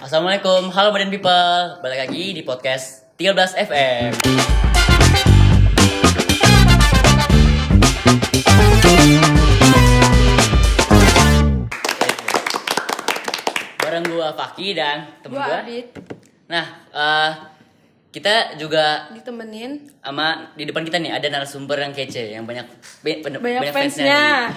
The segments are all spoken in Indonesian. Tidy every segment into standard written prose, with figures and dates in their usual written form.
Assalamualaikum, halo Badan People. Balik lagi di podcast 13 FM. Bareng gua Faki dan temen gua. Adit, Nah, kita juga ditemenin sama di depan kita nih ada narasumber yang kece, yang banyak banyak fansnya.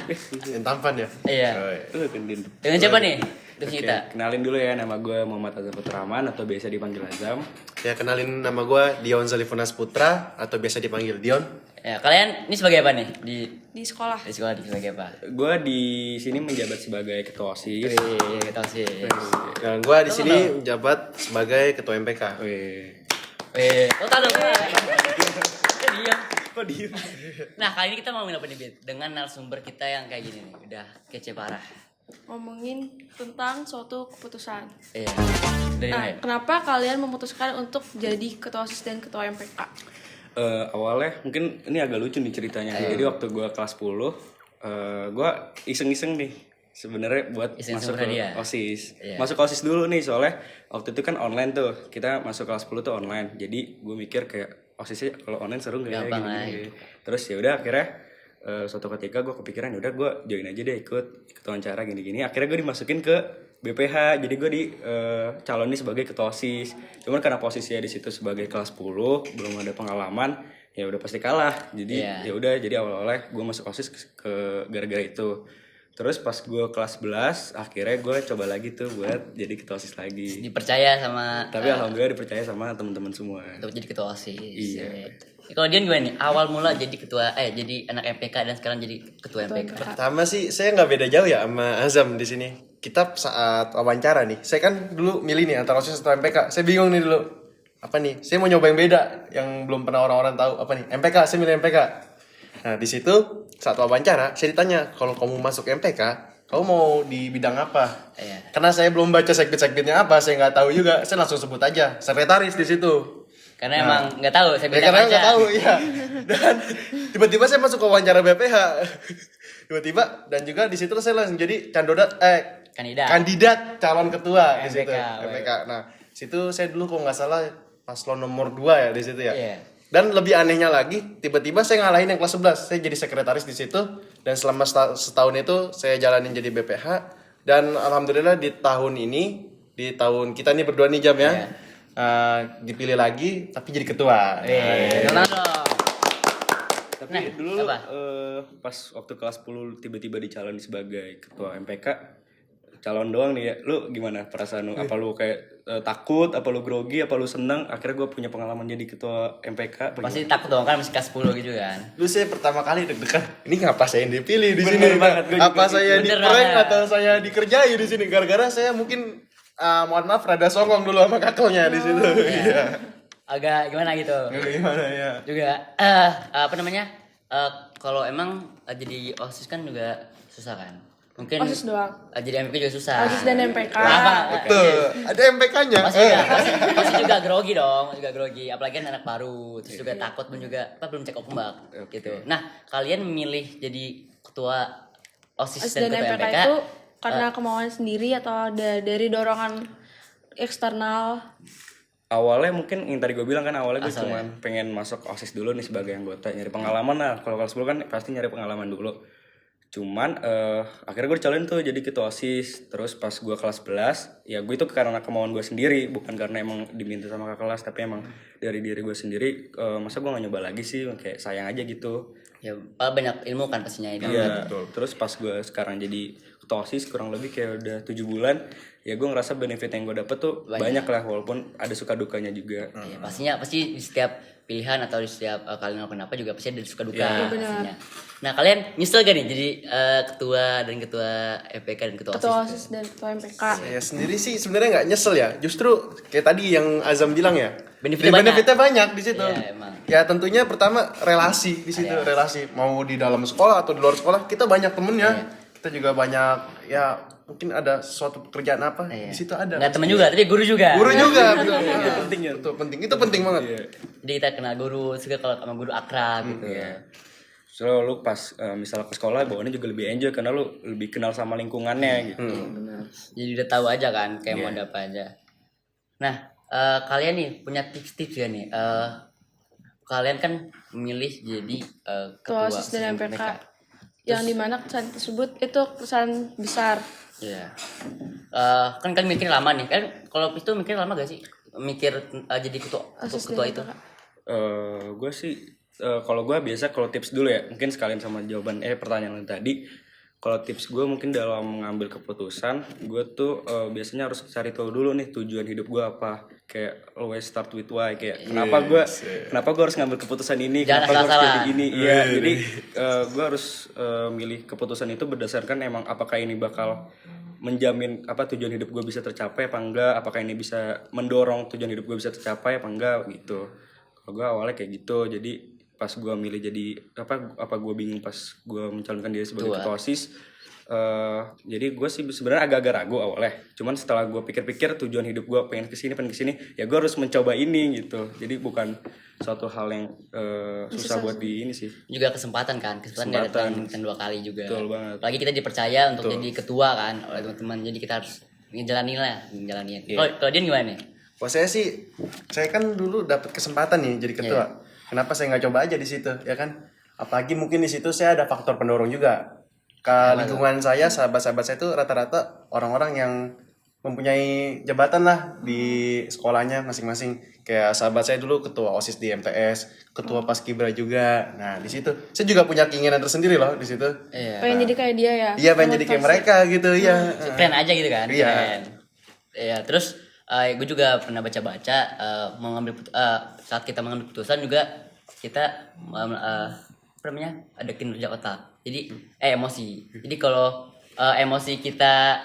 Yang tampan ya? Iya. Lu Kendin. Dengan siapa nih? Terus Oke, kita. kenalin dulu ya, nama gue Muhammad Azam Putraman atau biasa dipanggil Azam. Ya, kenalin nama gue Dion Zalifunas Putra atau biasa dipanggil Dion. Ya, kalian ini sebagai apa nih Di sekolah. di sekolah sebagai apa? Gue di sini menjabat sebagai ketua OSIS. Wih, kita sih. Dan gue di sini menjabat sebagai ketua MPK. Wih. Oh, tahu dong. Diam. Kok diem? Nah, kali ini kita mau ngomongin apa nih, Bit? Dengan narasumber kita yang kayak gini nih, udah kece parah. Ngomongin tentang suatu keputusan. Iya. Dari Nah, mana? kenapa kalian memutuskan untuk jadi ketua OSIS dan ketua MPK? Awalnya mungkin ini agak lucu nih ceritanya. Jadi waktu gue kelas 10, gue iseng-iseng nih sebenarnya buat Iseng-iseng masuk ke dia. OSIS. Iya. Masuk ke OSIS dulu nih soalnya waktu itu kan online tuh. Kita masuk kelas 10 tuh online. Jadi gue mikir kayak OSISnya kalau online seru nggak ya Gampang gini-gini. Terus ya udah akhirnya suatu ketika gue kepikiran ya udah gue join aja deh ikut wawancara gini-gini. Akhirnya gue dimasukin ke BPH. Jadi gue di calonin sebagai ketua OSIS. Cuman karena posisinya di situ sebagai kelas 10 belum ada pengalaman, ya udah pasti kalah. Jadi Iya. ya udah jadi awal-awalnya gue masuk OSIS ke gara-gara itu. Terus pas gue kelas 11 akhirnya gue coba lagi tuh buat jadi ketua OSIS lagi. Dipercaya sama Tapi alhamdulillah dipercaya sama teman-teman semua. untuk jadi ketua OSIS. Iya. Kalau Dian gimana nih? Awal mula jadi ketua jadi anak MPK dan sekarang jadi ketua MPK. Pertama sih saya nggak beda jauh ya sama Azam di sini. Kita saat wawancara nih, saya kan dulu milih nih antara OSIS atau MPK. Saya bingung nih dulu. Apa nih? Saya mau nyoba yang beda, yang belum pernah orang-orang tahu. Apa nih? MPK, saya milih MPK. Nah, di situ saat wawancara, saya ditanya, kalau kamu masuk MPK, kamu mau di bidang apa? Iya. Karena saya belum baca segmen-segmennya apa, saya nggak tahu juga. Saya langsung sebut aja, sekretaris di situ. Karena emang nggak tahu, saya Ya, bilang karena aja. nggak tahu, iya. Dan tiba-tiba saya masuk ke wawancara BPH. Tiba-tiba dan juga di situ saya langsung jadi kandidat calon ketua di situ. MPK. MPK. Nah, situ saya dulu kalau nggak salah paslon nomor 2 ya di situ ya. Iya. Dan lebih anehnya lagi, tiba-tiba saya ngalahin yang kelas 11. Saya jadi sekretaris di situ dan selama setahun itu saya jalanin jadi BPH dan alhamdulillah di tahun ini, di tahun kita nih berdua nih Jam ya. Iya. Dipilih lagi tapi jadi ketua. Tenang dong. Tapi Nah, dulu apa? pas waktu kelas 10 tiba-tiba dicalonin sebagai ketua MPK, calon doang nih ya. Lu gimana perasaan lu? Apa lu kayak takut, apa lu grogi, apa lu seneng? Akhirnya gue punya pengalaman jadi ketua MPK. apa Pasti gimana? takut dong kan masih kelas 10 gitu kan. Dulu saya pertama kali deg-degan. Ini ngapa saya yang dipilih di Bener sini? banget, gua Apa juga saya bener di-prank banget. atau saya dikerjai di sini? Gara-gara saya mungkin mohon maaf rada songong dulu sama kakelnya di situ. Iya. Agak gimana gitu. Gimana ya? Juga apa namanya? Kalau emang jadi OSIS kan juga susah kan. Mungkin OSIS doang. Jadi MPK juga susah. OSIS dan MPK. Apa? Betul. Ada MPK-nya. Pasti juga grogi dong, juga grogi. Apalagi kan anak baru, terus juga takut pun juga belum cek ombak gitu. Nah, kalian milih jadi ketua OSIS OSIS dan dan ketua MPK MPK itu karena kemauan sendiri atau dari dorongan eksternal? Awalnya mungkin yang tadi gue bilang kan awalnya gue Asalnya. cuman pengen masuk OSIS dulu nih sebagai anggota, nyari pengalaman lah. Kalau kelas 10 kan pasti nyari pengalaman dulu. Cuman akhirnya gue dicalonin tuh jadi ketua OSIS. Terus pas gue kelas 11, ya gue itu karena kemauan gue sendiri, bukan karena emang diminta sama kakak kelas, tapi emang dari diri gue sendiri. Masa gue gak nyoba lagi sih, kayak sayang aja gitu. Ya, banyak ilmu kan pastinya itu. Iya, terus pas gue sekarang jadi ketua OSIS kurang lebih kayak udah 7 bulan, ya gue ngerasa benefit yang gue dapet tuh banyak lah, walaupun ada suka dukanya juga. Ya, pastinya pasti di setiap pilihan atau di setiap kalian ngelakuin apa juga pasti ada suka duka pastinya. Nah, kalian nyesel gak nih jadi ketua FPK dan ketua Ketua OSIS? OSIS dan ketua MPK. Saya sendiri sih sebenarnya nggak nyesel ya. Justru kayak tadi yang Azam bilang ya. Benefitnya banyak di situ. Iya, emang. Ya tentunya pertama relasi di situ, relasi mau di dalam sekolah atau di luar sekolah kita banyak temennya. Kita juga banyak ya mungkin ada suatu pekerjaan apa di situ ada. Nggak teman juga, tapi guru juga. Guru juga betul. Itu penting ya. Itu penting. Itu penting banget. Iya. Jadi kita kenal guru, juga kalau sama guru akrab gitu. Soalnya lu pas misalnya ke sekolah bawaannya juga lebih enjoy karena lu lebih kenal sama lingkungannya gitu. Jadi udah tahu aja kan kayak mau ada apa aja. Nah, kalian nih punya tips-tips ya nih. Kalian kan memilih jadi Ketua ketua OSIS dan MPK. MPK yang dimana kesan tersebut itu kesan besar. Iya. Kan kalian mikir lama nih. Kan kalau itu mikir lama gak sih? Mikir jadi OSIS ketua dan itu. MPK. Gue sih kalau gue biasa kalau tips dulu ya mungkin sekalian sama jawaban pertanyaan lu tadi. Kalau tips gue mungkin dalam mengambil keputusan gue tuh biasanya harus cari tahu dulu nih tujuan hidup gue apa. Kayak always start with why, kayak kenapa gue harus ngambil keputusan ini, Jangan kenapa gue harus asal-asalan. jadi ini. Iya, jadi gue harus milih keputusan itu berdasarkan emang apakah ini bakal menjamin apa tujuan hidup gue bisa tercapai apa enggak, apakah ini bisa mendorong tujuan hidup gue bisa tercapai apa enggak gitu. Kalau gue awalnya kayak gitu, jadi pas gue milih jadi apa gue bingung pas gue mencalonkan diri sebagai ketua OSIS. Jadi gue sih sebenarnya agak-agak ragu awalnya, cuman setelah gue pikir-pikir tujuan hidup gue pengen kesini ya gue harus mencoba ini gitu. Jadi bukan suatu hal yang susah buat di ini sih. Juga kesempatan kan, kesempatan datang 2 kali juga. Betul banget. Apalagi kita dipercaya untuk jadi ketua kan oleh teman-teman, jadi kita harus ngejalanin. Kalau dia gimana nih? Wah saya kan dulu dapat kesempatan nih jadi ketua. Kenapa saya nggak coba aja di situ, ya kan? Apalagi mungkin di situ saya ada faktor pendorong juga. Ke lingkungan saya, sahabat-sahabat saya itu rata-rata orang-orang yang mempunyai jabatan lah di sekolahnya masing-masing. Kayak sahabat saya dulu ketua OSIS di MTS, ketua Paskibra juga. Nah di situ saya juga punya keinginan tersendiri loh di situ. Pengen jadi kayak dia ya. Iya pengen jadi kayak mereka gitu ya. Keren aja gitu kan. Iya. Keren. Iya, terus gue juga pernah baca-baca saat kita mengambil keputusan juga kita apa namanya, ada kinerja otak. Jadi emosi. Jadi kalau emosi kita,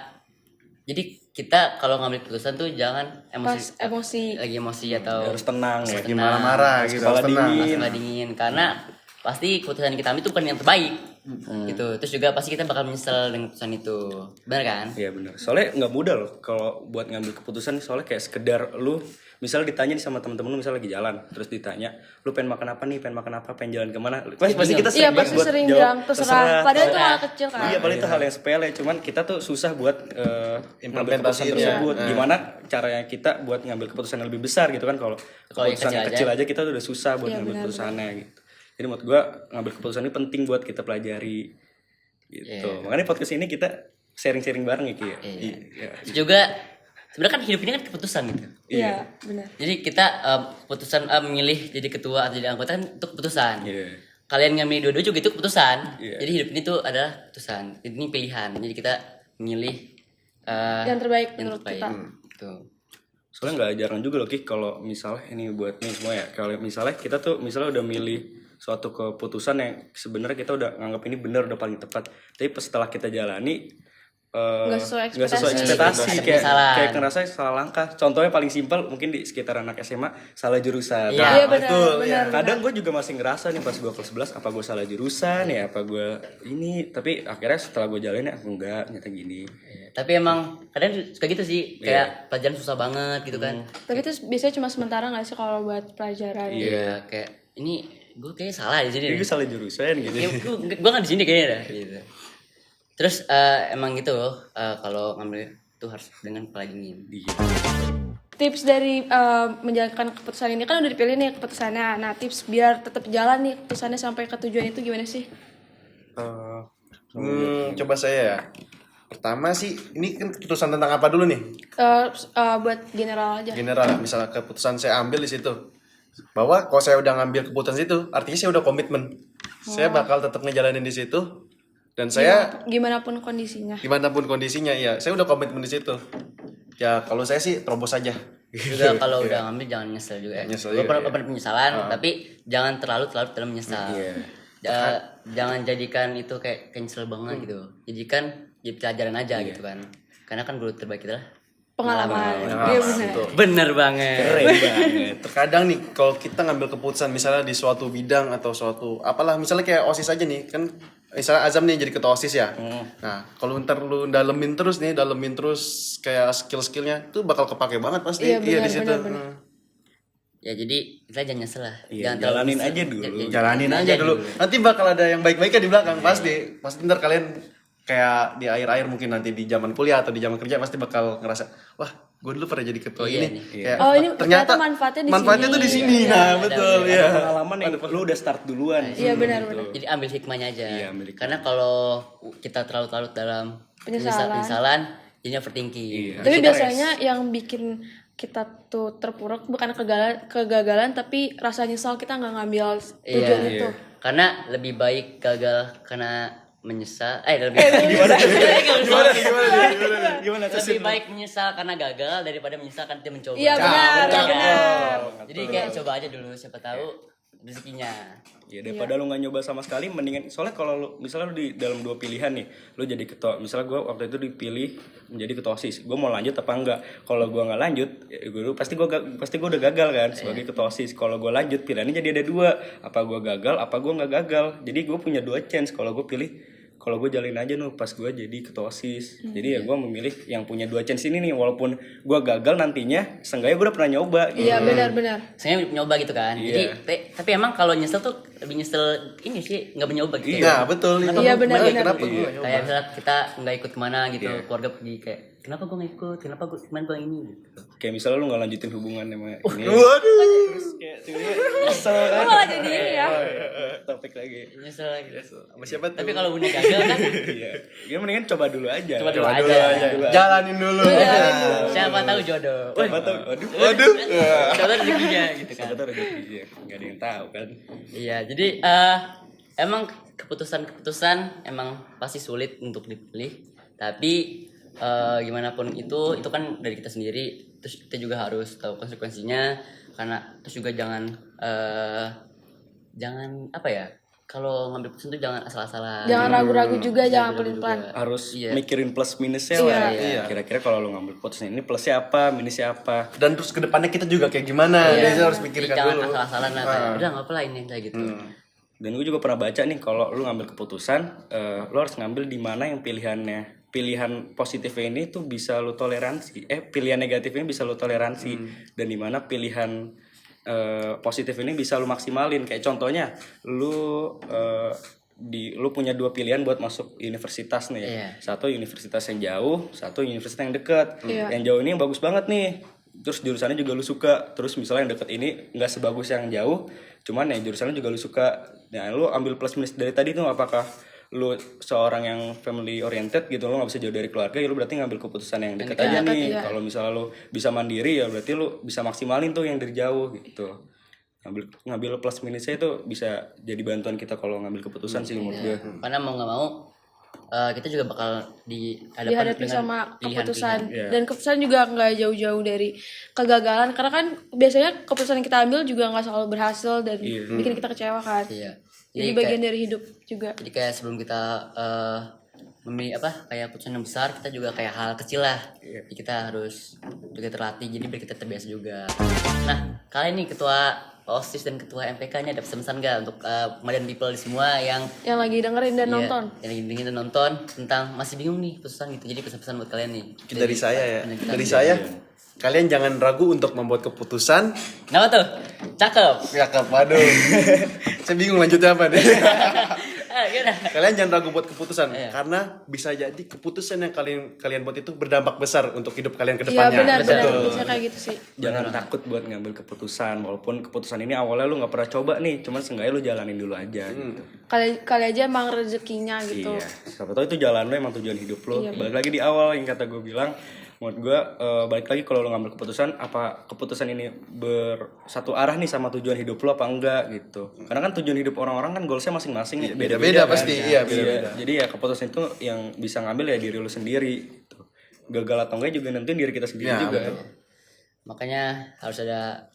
jadi kita kalau ngambil keputusan tuh jangan emosi lagi emosi atau Harus tenang ya. Lagi marah-marah gitu, harus tenang. kepala dingin, karena pasti keputusan yang kita ambil itu bukan yang terbaik gitu. Terus juga pasti kita bakal menyesal dengan keputusan itu, benar kan? Iya benar. Soalnya nggak mudah loh kalau buat ngambil keputusan. Soalnya kayak sekedar lu misalnya ditanya nih sama temen-temen lu, misalnya lagi jalan terus ditanya lu pengen makan apa nih, pengen jalan kemana, pasti kita Iya sering pasti buat sering jawab, bilang terserah. Padahal itu hal kecil kan. Iya, padahal itu hal yang sepele, cuman kita tuh susah buat ngambil keputusan Implementasiinnya. tersebut. Gimana caranya kita buat ngambil keputusan yang lebih besar gitu kan? Kalau Kalau yang keputusan yang kecil kecil aja kita tuh udah susah buat Iya, ngambil benar, keputusannya gitu. Jadi menurut gua ngambil keputusan ini penting buat kita pelajari gitu. Makanya podcast ini kita sharing-sharing bareng ya Ki. Iya. Terus juga sebenarnya kan hidup ini kan keputusan gitu. Iya benar. Jadi kita keputusan memilih jadi ketua atau jadi anggota kan itu keputusan. Iya. Kalian ngambil dua-dua juga itu keputusan. Iya. Jadi hidup ini tuh adalah keputusan. Ini pilihan. Jadi kita memilih Yang terbaik yang menurut terbaik. kita. Tuh. Soalnya nggak jarang juga loh Ki kalau misalnya ini buat nih semua ya, kalau misalnya kita tuh misalnya udah milih suatu keputusan yang sebenarnya kita udah nganggap ini benar, udah paling tepat, tapi pas setelah kita jalani Nggak sesuai nggak sesuai ekspektasi. Ada kayak penyesalan. ngerasa salah langkah. Contohnya paling simpel mungkin di sekitar anak SMA salah jurusan. Iya. Iya benar betul, benar. Kadang gue juga masih ngerasa nih pas gue kelas 11 apa gue salah jurusan ya, apa gue ini, tapi akhirnya setelah gue jalanin enggak, nyata gini. Tapi emang kadang suka gitu sih, kayak pelajaran susah banget gitu kan. Tapi itu biasanya cuma sementara nggak sih kalau buat pelajaran? Iya, kayak ini gue kayaknya salah di sini. Ini gue salah jurusan gitu. Ya, gue kan di sini kayaknya dah. Gitu. Terus emang gitu loh, kalau ngambil itu harus dengan kepala dingin. Tips dari menjalankan keputusan ini kan udah dipilih nih keputusannya. Nah tips biar tetap jalan nih keputusannya sampai ke tujuan itu gimana sih? Coba saya ya. Pertama sih, ini kan keputusan tentang apa dulu nih? Buat general aja. General, misalnya keputusan saya ambil di situ. Bahwa kalau saya udah ngambil keputusan itu, artinya saya udah komitmen. Saya bakal tetap ngejalanin di situ. Dan saya Gimana pun kondisinya. gimana pun kondisinya, ya saya udah komitmen di situ. Ya kalau saya sih terobos aja. Juga kalau udah ngambil jangan nyesel juga ya. Nyesel Gue juga, pernah penyesalan, tapi jangan terlalu dalam menyesal. Jangan jadikan itu kayak nyesel banget gitu. Jadikan jadi pelajaran aja gitu kan. Karena kan guru terbaik kita lah Pengalaman. Nah, Iya benar. betul. bener banget. Keren banget. Terkadang nih kalau kita ngambil keputusan misalnya di suatu bidang atau suatu apalah, misalnya kayak OSIS aja nih kan, misalnya Azam nih jadi ketua OSIS ya. Nah kalau ntar lu dalemin terus kayak skill-skillnya tuh bakal kepake banget pasti. Iya, benar, di situ. benar. Ya jadi kita jangan nyesel lah. Iya, Jangan terlalu jalanin nyesel. aja dulu. Jalanin aja dulu. Nanti bakal ada yang baik-baiknya di belakang pasti. Pasti ntar kalian kayak di akhir-akhir mungkin nanti di zaman kuliah atau di zaman kerja pasti bakal ngerasa, wah, gue dulu pernah jadi ketua Iya ini. nih. Kayak, Oh, ini ternyata manfaatnya di tuh di sini. sini. Nah, betul Ada ya. Pengalaman yang lu udah start duluan. Iya benar-benar. Jadi ambil hikmahnya aja. Iya, ambil hikmah. Karena kalau kita terlalu larut dalam penyesalan, jadinya overthinking. Iya. Tapi biasanya yang bikin kita tuh terpuruk bukan kegagalan tapi rasa nyesal kita nggak ngambil tujuan Iya. itu. Karena lebih baik gagal karena menyesal. Lebih lebih baik menyesal karena gagal daripada menyesal karena dia mencoba. Iya benar. Jadi kayak coba aja dulu, siapa tahu rezekinya. Ya daripada lu nggak nyoba sama sekali, mendingan soalnya kalau lu misalnya lu di dalam dua pilihan nih, lu jadi ketua, misalnya gue waktu itu dipilih menjadi ketua OSIS, gue mau lanjut apa enggak? Kalau gue nggak lanjut, ya pasti gue udah gagal kan sebagai ketua OSIS. Kalau gue lanjut, pilihannya jadi ada dua, apa gue gagal, apa gue nggak gagal. Jadi gue punya dua chance kalau gue pilih. Kalau gue jalin aja pas gue jadi ketua OSIS. Jadi ya gue memilih yang punya dua chance ini nih, walaupun gue gagal nantinya, seenggaknya gue udah pernah nyoba. Gitu. Iya benar-benar. Saya nyoba gitu kan. Iya. Jadi tapi emang kalau nyesel tuh lebih nyesel ini sih nggak mencoba gitu. Nah, betul. Iya, benar-benar. Kenapa gue nggak nyoba? Kayak misalnya kita nggak ikut kemana gitu, keluarga pergi kayak kenapa gue nggak ikut, kenapa gue kemarin gue ini gitu. Kayak misalnya lu nggak lanjutin hubungan sama ini. Waduh. Kayak tiba-tiba nyesel kan. Oh, malah jadi ini ya. Topik lagi. Nyesel lagi. Sama siapa tuh? Tapi kalau udah gagal kan Iya. Ya mendingan coba dulu aja. Coba dulu Coba dulu aja. aja. Jalanin dulu. siapa tahu jodoh. Siapa tahu, waduh. Siapa tahu rezekinya gitu kan. Siapa tahu rezeki ya. Enggak ada yang tahu kan. Iya, jadi emang keputusan emang pasti sulit untuk dipilih, tapi gimana pun itu kan dari kita sendiri, terus kita juga harus tahu konsekuensinya, karena terus juga jangan apa ya, kalau ngambil keputusan itu jangan asal-asalan. Jangan ragu-ragu juga, jangan ragu-ragu pelin-pelan. juga. Harus Iya. mikirin plus minusnya Iya. lah. Iya. Kira-kira kalau lu ngambil keputusan ini plusnya apa, minusnya apa. Dan terus kedepannya kita juga kayak gimana? Dia harus Jadi pikirkan jangan dulu. asal-asalan lah, kayak, udah nggak apa lah ini kayak gitu. Dan gue juga pernah baca nih, kalau lu ngambil keputusan, lu harus ngambil di mana yang pilihan positifnya ini tuh bisa lu toleransi, pilihan negatifnya bisa lu toleransi, dan di mana pilihan positif ini bisa lu maksimalin. Kayak contohnya, lu punya dua pilihan buat masuk universitas nih. Iya. Satu universitas yang jauh, satu universitas yang dekat. Iya. Yang jauh ini yang bagus banget nih, terus jurusannya juga lu suka. Terus misalnya yang deket ini nggak sebagus yang jauh, cuman yang jurusannya juga lu suka. Nah, lu ambil plus minus dari tadi tuh, apakah lu seorang yang family oriented gitu, lu nggak bisa jauh dari keluarga, ya lu berarti ngambil keputusan yang dekat aja dekat, nih. iya. Kalau misalnya lu bisa mandiri, ya berarti lu bisa maksimalin tuh yang dari jauh gitu. Ngambil plus minusnya itu bisa jadi bantuan kita kalau ngambil keputusan sih menurut gue. Karena mau nggak mau kita juga bakal Dihadapi dengan sama keputusan. Iya. Dan keputusan juga nggak jauh-jauh dari kegagalan, karena kan biasanya keputusan yang kita ambil juga nggak selalu berhasil dan bikin kita kecewa kan. Iya. Jadi bagian dari hidup juga. Jadi kayak sebelum kita memilih kayak keputusan yang besar, kita juga kayak hal kecil lah. Jadi kita harus juga terlatih, jadi biar kita terbiasa juga. Nah, kalian nih ketua OSIS dan ketua MPK-nya ada pesan-pesan gak untuk Madian people semua yang Yang lagi dengerin dan iya, nonton. yang lagi dengerin dan nonton tentang masih bingung nih keputusan gitu. Jadi pesan-pesan buat kalian nih. Dari saya ya. kita- Dari saya, kalian jangan ragu untuk membuat keputusan. Kenapa tuh? Cakep. Ya waduh. Saya bingung lanjutnya apa nih. Gimana? Kalian jangan ragu buat keputusan, Iya. karena bisa jadi keputusan yang kalian buat itu berdampak besar untuk hidup kalian ke Iya depannya. benar-benar. Betul. Biasanya kayak gitu sih. Jangan takut buat ngambil keputusan, walaupun keputusan ini awalnya lu nggak pernah coba nih, cuman seenggaknya lu jalanin dulu aja gitu. Kali aja emang rezekinya gitu. Iya, siapa tahu itu jalan lu, emang tujuan hidup lu. Balik lagi di awal yang kata gue bilang, menurut gue balik lagi kalau lu ngambil keputusan, apa keputusan ini bersatu arah nih sama tujuan hidup lu apa enggak gitu. Karena kan tujuan hidup orang-orang kan goalsnya masing-masing ya, beda-beda kan. pasti, iya, beda-beda. Jadi ya keputusan itu yang bisa ngambil ya diri lu sendiri gitu. Gagal atau enggak juga nentuin diri kita sendiri Ya, juga. betul. Makanya harus ada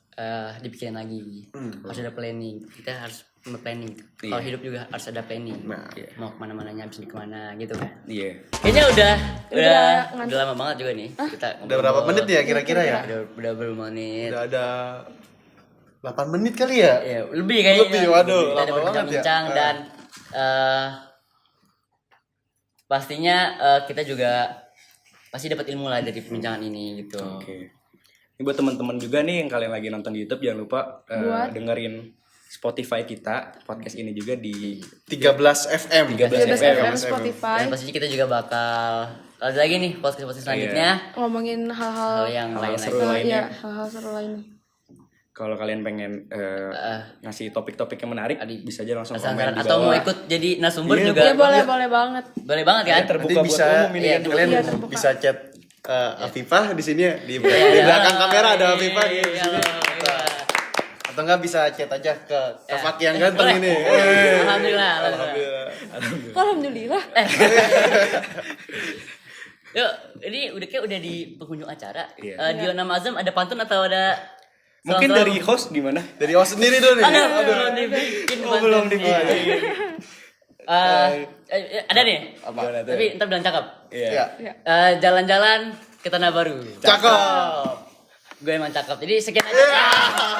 dipikirin lagi. Harus ada planning. Kita harus planning. Kalau hidup juga harus ada planning. Nah, Mau kemana-mananya, habis kemana gitu kan. Iya. Kayaknya udah ngantuk. lama banget juga nih kita Udah berapa menit ya kira-kira ya? Udah berapa menit? Udah ada 8 menit kali ya? Ya, lebih kayaknya. Lebih, waduh, Kita lama udah banget ya. bincang dan pastinya kita juga pasti dapat ilmu lah dari perbincangan ini gitu. Oke. Ini buat teman-teman juga nih yang kalian lagi nonton di YouTube, jangan lupa dengerin Spotify kita, podcast ini juga di 13 FM. 13 13 FM. FM Spotify. Dan pastinya kita juga bakal ada lagi nih podcast selanjutnya Ngomongin hal hal-hal yang lain seru lagi. lainnya. ya, hal-hal seru lainnya. Kalau kalian pengen ngasih topik-topik yang menarik, bisa aja langsung komen di Atau mau bawah. ikut jadi narasumber Iya, juga Ya boleh banget. boleh banget kan? Terbuka Nanti buat bisa umum ini kan. kalian Iya, terbuka. bisa chat Afifah di sini ya, di belakang kamera ada Afifah di Iya, sini. iya. Atau enggak bisa chat aja ke Fakih yang ganteng Boleh. ini. Alhamdulillah. Alhamdulillah. Yuk, ini udah di penghujung acara. Iya. Dion sama Azam ada pantun atau ada Mungkin salam-salam? dari host gimana? Dari host sendiri dulu nih. belum dibikin belum pantunnya. dibikin. Ada nih. Apa? Tapi ntar bilang cakep. Iya. Ya. Jalan-jalan ke Tanah Baru. Cakep. Gue emang cakep. Jadi sekian aja.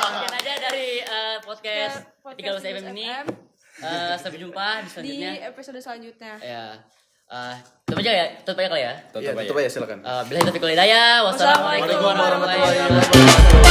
Sekian aja dari podcast 13 FM ini. Sampai jumpa di Di selanjutnya. episode selanjutnya. Ya. Tutup aja ya. Tutup aja kali ya. Iya, tutup aja silakan. Billahi taufiq wal hidayah. Wassalamualaikum Waalaikumsalam warahmatullahi warahmatullahi wabarakatuh. wabarakatuh.